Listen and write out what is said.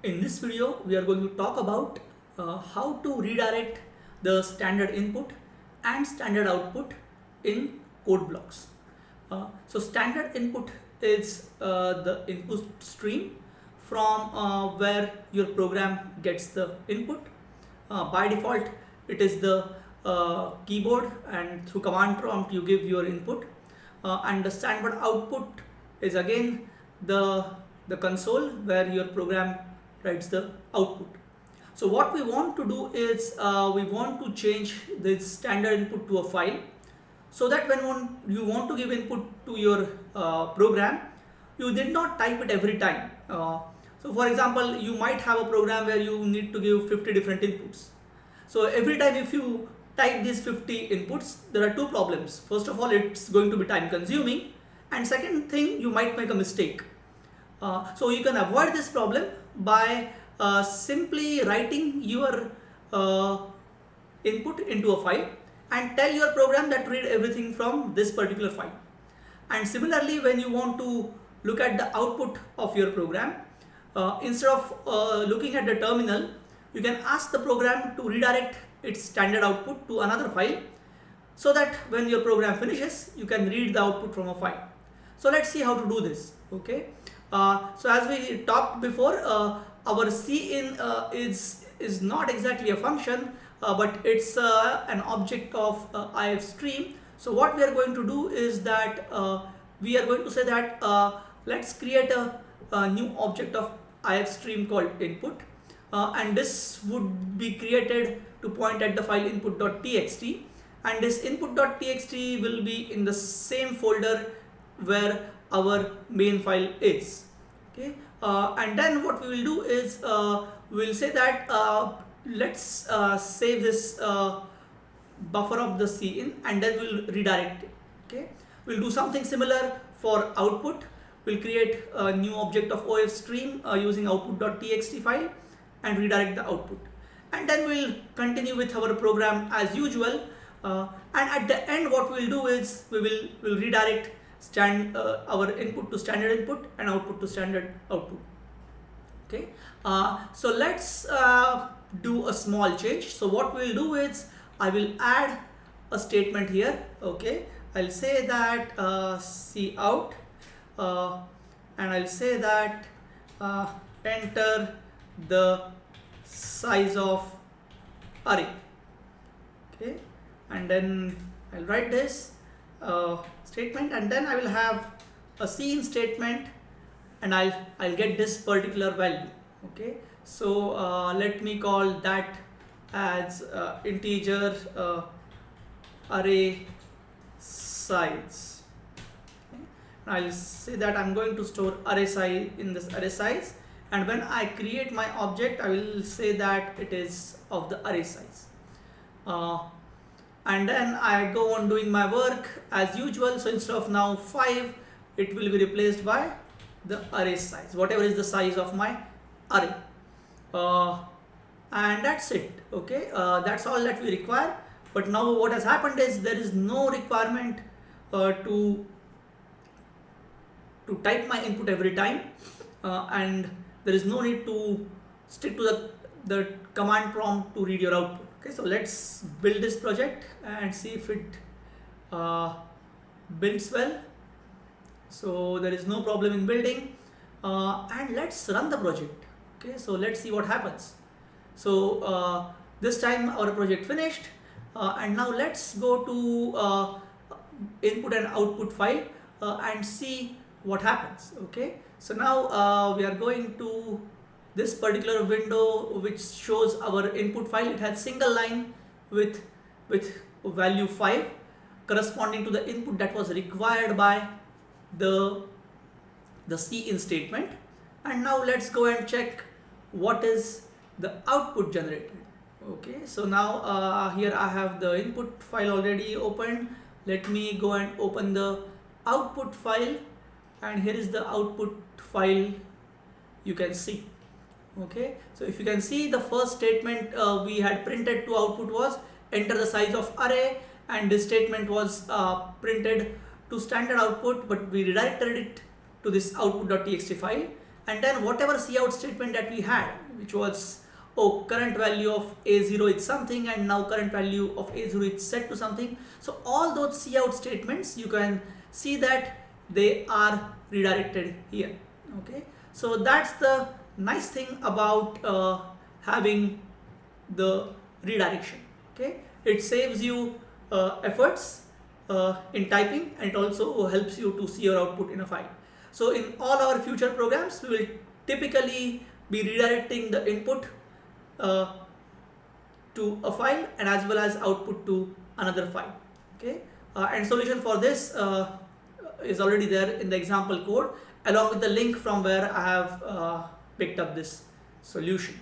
In this video, we are going to talk about how to redirect the standard input and standard output in code blocks. So standard input is the input stream from where your program gets the input. By default, it is the keyboard, and through command prompt you give your input. And the standard output is again the console where your program writes the output. So what we want to do is we want to change this standard input to a file, so that when you want to give input to your program, you did not type it every time. So for example, you might have a program where you need to give 50 different inputs. So every time if you type these 50 inputs, there are two problems. First of all, it's going to be time consuming, and second thing, you might make a mistake. So you can avoid this problem by simply writing your input into a file and tell your program that read everything from this particular file. And similarly, when you want to look at the output of your program, instead of looking at the terminal, you can ask the program to redirect its standard output to another file, so that when your program finishes, you can read the output from a file. So let's see how to do this. Okay. So as we talked before, our cin is not exactly a function, but it's an object of ifstream. So what we are going to do is that we are going to say that let's create a new object of ifstream called input, and this would be created to point at the file input.txt, and this input.txt will be in the same folder where our main file is. Okay. And then what we will do is we'll say that let's save this buffer of the cin, and then we'll redirect it. Okay. We'll do something similar for output. We'll create a new object of ofstream using output.txt file and redirect the output, and then we'll continue with our program as usual. And at the end, what we'll do is we'll redirect our input to standard input and output to standard output. Okay. So let's do a small change. So what we'll do is I will add a statement here. Okay. I'll say that cout, and I'll say that enter the size of array. Okay. And then I'll write this statement, and then I will have a cin statement, and I'll get this particular value. Okay. So let me call that as integer array size. Okay. I'll say that I'm going to store array size in this array size, and when I create my object, I will say that it is of the array size. And then I go on doing my work as usual. So instead of now 5, it will be replaced by the array size, whatever is the size of my array. And that's it. Okay. That's all that we require. But now what has happened is there is no requirement to type my input every time, and there is no need to stick to the command prompt to read your output. Okay, so let's build this project and see if it builds well. So there is no problem in building, and let's run the project. Okay, so let's see what happens. So this time our project finished, and now let's go to input and output file and see what happens. Okay, so now we are going to this particular window which shows our input file. It has single line with value 5 corresponding to the input that was required by the cin statement. And now let's go and check what is the output generated. Okay, so now here I have the input file already opened. Let me go and open the output file, and here is the output file you can see. Okay, so if you can see, the first statement we had printed to output was enter the size of array, and this statement was printed to standard output, but we redirected it to this output.txt file, and then whatever cout statement that we had, which was, oh, current value of A0 is something and now current value of A0 is set to something. So all those cout statements, you can see that they are redirected here. Okay, so that's the nice thing about having the redirection. Okay, it saves you efforts in typing, and it also helps you to see your output in a file. So in all our future programs, we will typically be redirecting the input to a file and as well as output to another file. Okay, and solution for this is already there in the example code, along with the link from where I have picked up this solution.